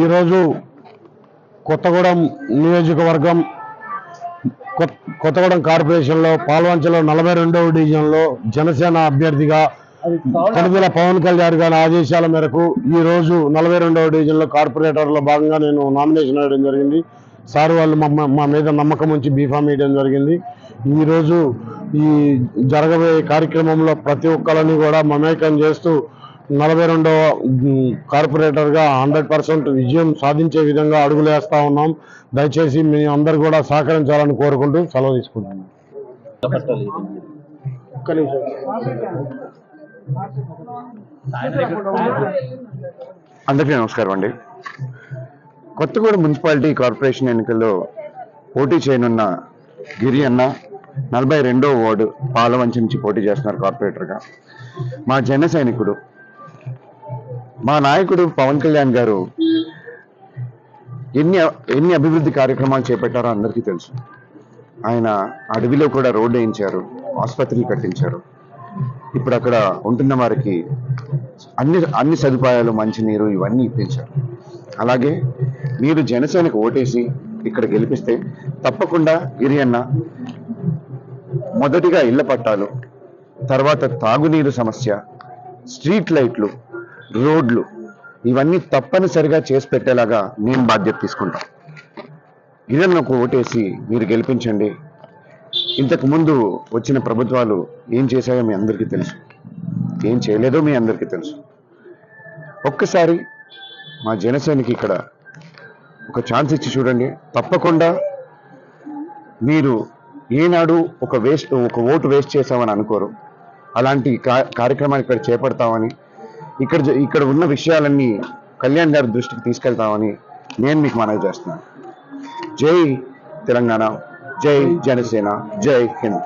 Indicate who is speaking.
Speaker 1: ఈరోజు కొత్తగూడెం నియోజకవర్గం కొత్తగూడెం కార్పొరేషన్లో పాల్వంచలో 42వ డివిజన్లో జనసేన అభ్యర్థిగా కొణిదెల పవన్ కళ్యాణ్ గారి ఆదేశాల మేరకు ఈరోజు 42వ డివిజన్లో కార్పొరేటర్లో భాగంగా నేను నామినేషన్ వేయడం జరిగింది. సార్ వాళ్ళు మా మీద నమ్మకం ఉంచి బీఫామ్ వేయడం జరిగింది. ఈరోజు ఈ జరగబోయే కార్యక్రమంలో ప్రతి ఒక్కరిని కూడా మమేకం చేస్తూ 42వ కార్పొరేటర్గా 100% విజయం సాధించే విధంగా అడుగులు వేస్తా ఉన్నాం. దయచేసి మీ అందరు కూడా సహకరించాలని కోరుకుంటూ సెలవు తీసుకుంటున్నాం.
Speaker 2: అందరికీ నమస్కారం అండి. కొత్తగూడెం మున్సిపాలిటీ కార్పొరేషన్ ఎన్నికల్లో పోటీ చేయనున్న గిరి అన్న 42వ వార్డు పాలవంచి నుంచి పోటీ చేస్తున్నారు కార్పొరేటర్గా. మా జన సైనికుడు, మా నాయకుడు పవన్ కళ్యాణ్ గారు ఎన్ని అభివృద్ధి కార్యక్రమాలు చేపట్టారో అందరికీ తెలుసు. ఆయన అడవిలో కూడా రోడ్డు వేయించారు, ఆసుపత్రులు కట్టించారు. ఇప్పుడు అక్కడ ఉంటున్న వారికి అన్ని సదుపాయాలు, మంచినీరు ఇవన్నీ ఇప్పించారు. అలాగే మీరు జనసేనకు ఓటేసి ఇక్కడ గెలిపిస్తే తప్పకుండా గిరి అన్న మొదటిగా ఇళ్ల పట్టాలు, తర్వాత తాగునీరు సమస్య, స్ట్రీట్ లైట్లు, రోడ్లు ఇవన్నీ తప్పనిసరిగా చేసి పెట్టేలాగా నేను బాధ్యత తీసుకుంటాం. గిరన్నకు ఓటేసి మీరు గెలిపించండి. ఇంతకు ముందు వచ్చిన ప్రభుత్వాలు ఏం చేశాయో మీ అందరికీ తెలుసు, ఏం చేయలేదో మీ అందరికీ తెలుసు. ఒక్కసారి మా జనసేనకి ఇక్కడ ఒక ఛాన్స్ ఇచ్చి చూడండి. తప్పకుండా మీరు ఏనాడు ఒక ఓటు వేస్ట్ చేసామని అనుకోరు. అలాంటి కార్యక్రమాన్ని ఇక్కడ చేపడతామని, ఇక్కడ ఉన్న విషయాలన్నీ కళ్యాణ్ గారి దృష్టికి తీసుకెళ్తామని నేను మీకు మనవి చేస్తున్నాను. జై తెలంగాణ, జై జనసేన, జై హింద్.